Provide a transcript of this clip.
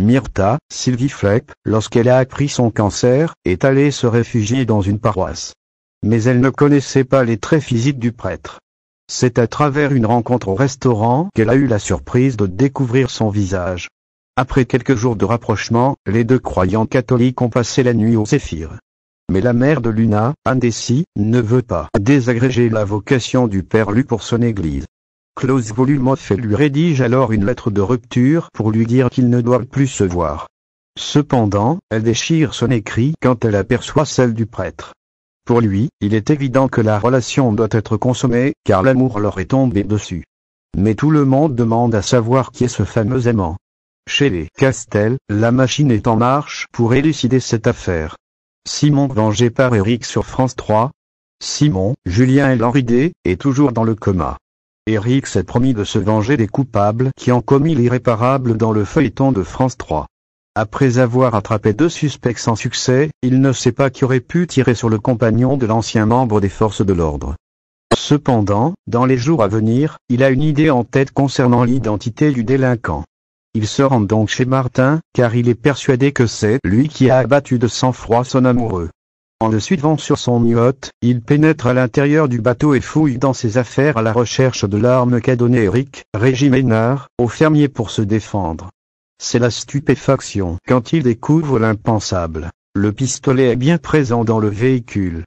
Myrta, Sylvie Fleck, lorsqu'elle a appris son cancer, est allée se réfugier dans une paroisse. Mais elle ne connaissait pas les traits physiques du prêtre. C'est à travers une rencontre au restaurant qu'elle a eu la surprise de découvrir son visage. Après quelques jours de rapprochement, les deux croyants catholiques ont passé la nuit au Zéphyr. Mais la mère de Luna, Anne Dessy, ne veut pas désagréger la vocation du père Luc pour son église. Klaus Volumoff lui rédige alors une lettre de rupture pour lui dire qu'ils ne doivent plus se voir. Cependant, elle déchire son écrit quand elle aperçoit celle du prêtre. Pour lui, il est évident que la relation doit être consommée, car l'amour leur est tombé dessus. Mais tout le monde demande à savoir qui est ce fameux aimant. Chez les Castel, la machine est en marche pour élucider cette affaire. Simon vengé par Eric sur France 3. Simon, Julien et Henri D, est toujours dans le coma. Eric s'est promis de se venger des coupables qui ont commis l'irréparable dans le feuilleton de France 3. Après avoir attrapé 2 suspects sans succès, il ne sait pas qui aurait pu tirer sur le compagnon de l'ancien membre des forces de l'ordre. Cependant, dans les jours à venir, il a une idée en tête concernant l'identité du délinquant. Il se rend donc chez Martin, car il est persuadé que c'est lui qui a abattu de sang-froid son amoureux. En le suivant sur son yacht, il pénètre à l'intérieur du bateau et fouille dans ses affaires à la recherche de l'arme qu'a donnée Eric, Régis Ménard, au fermier pour se défendre. C'est la stupéfaction quand il découvre l'impensable. Le pistolet est bien présent dans le véhicule.